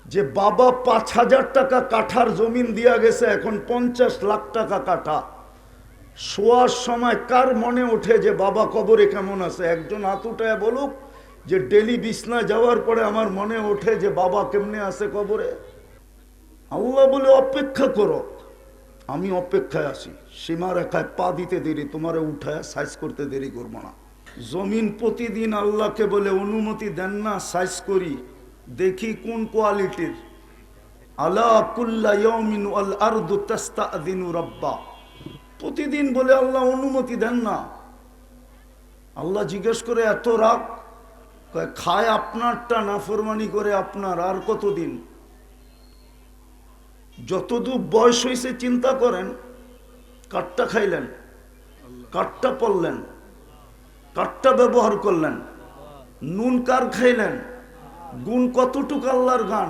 যে বাবা 5,000 টাকা কাঠার জমিন দিয়া গেছে, এখন 50 লাখ টাকা কাঠা। শোয়ার সময় কার মনে ওঠে যে বাবা কবরে কেমন আছে? একজন হাত উঠায় বলুক যে ডেলি বিছনা যাওয়ার পরে আমার মনে ওঠে যে বাবা কেমনে আছে কবরে। আল্লাহ বলে অপেক্ষা করো, আমি অপেক্ষায় আছি। সীমা রেখায় পা দিতে দেরি, তোমারে উঠায় সাইজ করতে দেরি করবো না। জমিন প্রতিদিন আল্লাহকে বলে অনুমতি দেন না সাইজ করি, দেখি কোন কোয়ালিটির। আলা কুল্লা ইয়াউমিন ওয়াল আরদু তাস্তাযিনু রাব্বা, প্রতিদিন বলে আল্লাহ অনুমতি দেন না। আল্লাহ জিজ্ঞেস করে এত রাগ, খায় আপনারটা, নাফরমানি করে আপনার, আর কতদিন? যতদূর বয়স হয়েছে চিন্তা করেন, কাঠটা খাইলেন, কাঠটা পড়লেন, কাঠটা ব্যবহার করলেন, নুন কার খাইলেন, গুণ কতটুক আল্লাহর গান।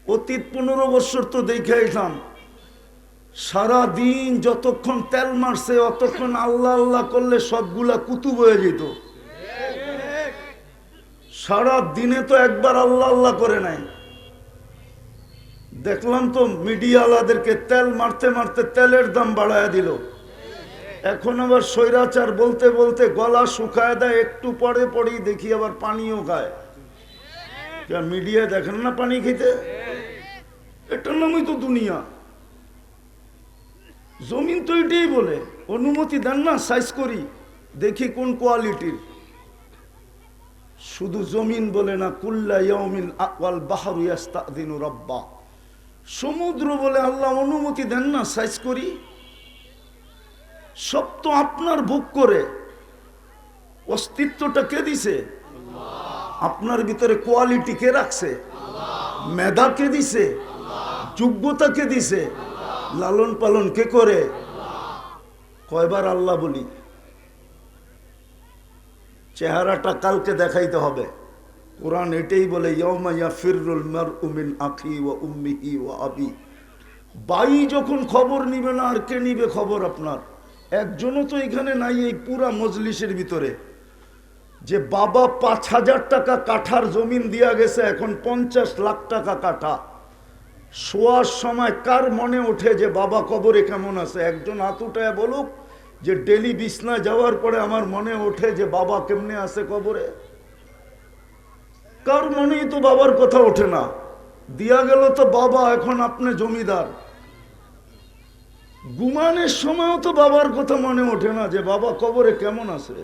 অতীত 15 বছর তো দেখে এলাম, সারাদিন যতক্ষণ তেল মারছে অতক্ষণ আল্লাহ আল্লাহ করলে সবগুলা কুতুব হয়ে যেত। সারা দিনে তো একবার আল্লাহ আল্লাহ করে নাই। দেখলাম তো মিডিয়াওয়ালাদেরকে তেল মারতে মারতে তেলের দাম বাড়ায় দিল। এখন আবার স্বৈরাচার বলতে বলতে গলা শুকায় দেয়, একটু পরে পরেই দেখি আবার পানিও খায়। মিডিয়ায় দেখেন না পানি খেতে? এটার নামই তো দুনিয়া। জমিন তো এটাই বলে অনুমতি দেন না সাইজ করি, দেখি কোন কোয়ালিটির। শুধু জমিন বলে না, কুল্লা ইয়াউমিন ওয়াল বাহরু ইয়াস্তাযিনু রাব্বা, সমুদ্র বলে আল্লাহ অনুমতি দেন না সাইজ করি। সব তো আপনার ভোগ করে। অস্তিত্বটা কে দিছে? আপনার ভিতরে কোয়ালিটি কে রাখছে? মেধা কে দিছে? যোগ্যতা কে দিছে? লালন পালন কে করে? কয়বার আল্লাহ বলি? চেহারাটা কালকে দেখাইতে হবে। কোরআন এটাই বলে, ইয়াউমা ইয়াফিরুল মারউ মিন আখি ওয়া উম্মিহি ওয়া আবি। ভাই যখন খবর নিবে না, আর কে নিবে খবর আপনার? একজনও তো এখানে নাই এই পুরা মজলিসের ভিতরে যে বাবা 5,000 টাকা কাঠার জমিন দিয়া গেছে, এখন 50 লাখ টাকা কাঠা। শোয়ার সময় কার মনে ওঠে যে বাবা কবরে কেমন আছে? একজন হাত উঠায় বলুক যে ডেলি বিছনা যাওয়ার পরে আমার মনে ওঠে যে বাবা কেমনে আছে কবরে। কার মনেই তো বাবার কথা ওঠে না। দিয়া গেল তো বাবা, এখন আপনি জমিদার। ঘুমানোর সময়ও তো বাবার কথা মনে ওঠে না যে বাবা কবরে কেমন আছে।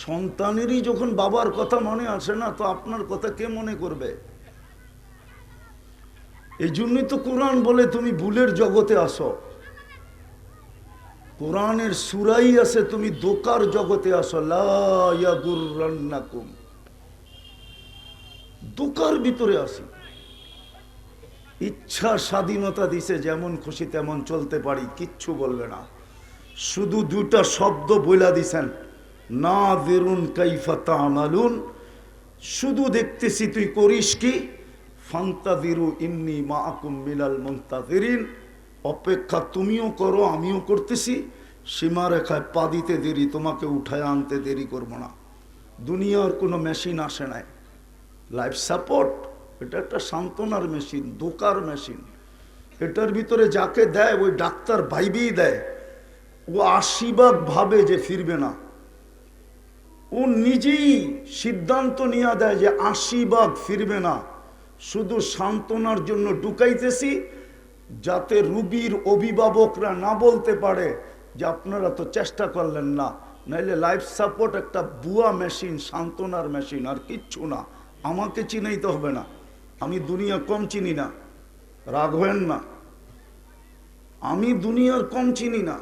সন্তানেরই যখন বাবার কথা মনে আসে না, তো আপনার কথা কে মনে করবে? এই জন্যই তো কোরআন বলে তুমি ভুলের জগতে আসো। কোরআনের সূরাই আছে তুমি ধোঁকার জগতে আসো। লা ইয়াগুররান্নাকুম, ধোঁকার ভিতরে আসি। ইচ্ছা স্বাধীনতা দিছে, যেমন খুশি তেমন চলতে পারি, কিচ্ছু বলবে না। শুধু দুটা শব্দ বইলা দিছেন, নাযিরুন কাইফা তা'মালুন, শুধু দেখতেছি তুই করিস কি। ফান্তাযিরু ইন্নী মাআকুম মিনাল মুনতাযিরিন, অপেক্ষা তুমিও করো আমিও করতেছি। সীমারেখায় পা দিতে দেরি, তোমাকে উঠায় আনতে দেরি করবো না। দুনিয়ার কোনো মেশিন আসে নাই। লাইফ সাপোর্ট এটা একটা সান্ত্বনার মেশিন, ধোকার মেশিন। এটার ভিতরে যাকে দেয় ওই ডাক্তার ভাইবেই দেয়, ও 80 ভাগ ভাবে যে ফিরবে না। ও নিজেই সিদ্ধান্ত নিয়ে দেয় যে 80 ভাগ ফিরবে না। শুধু সান্ত্বনার জন্য ঢুকাইতেছি, যাতে রুগীর অভিভাবকরা না বলতে পারে যে আপনারা তো চেষ্টা করলেন না। নাইলে লাইফ সাপোর্ট একটা বুয়া মেশিন, সান্ত্বনার মেশিন, আর কিচ্ছু না। আমাকে চিনাইতে হবে না, আমি দুনিয়া কম চিনি না, রাগ হবেন না। আমি দুনিয়ার কম চিনি না।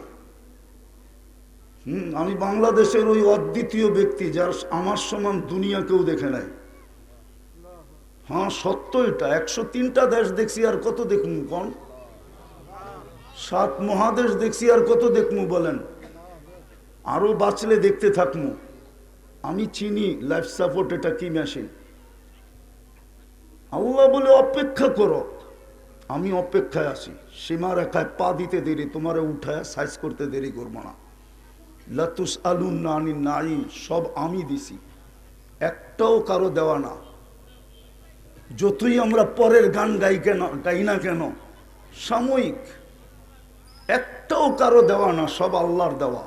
আমি বাংলাদেশের ওই অদ্বিতীয় ব্যক্তি যার আমার সমান দুনিয়া কেউ দেখে নাই। হ্যাঁ সত্য এটা। 103টা দেশ দেখছি, আর কত দেখমু কোন? 7 মহাদেশ দেখছি, আর কত দেখমু বলেন? আরো বাঁচলে দেখতে থাকমু। আমি চিনি লাইফ সাপোর্ট এটা কি মেশিন। আল্লাহ বলে অপেক্ষা করো, আমি অপেক্ষায় আছি। সীমারেখায় পা দিতে দেরি, তোমারে উঠায় সাইজ করতে দেরি করবো না। লাতুসআলুন্না আনিন নাঈম, সব আমি দিছি, একটাও কারো দেওয়া না। যতই আমরা পরের গান গাই না কেন, সাময়িক, একটাও কারো দেওয়া না, সব আল্লাহর দেওয়া।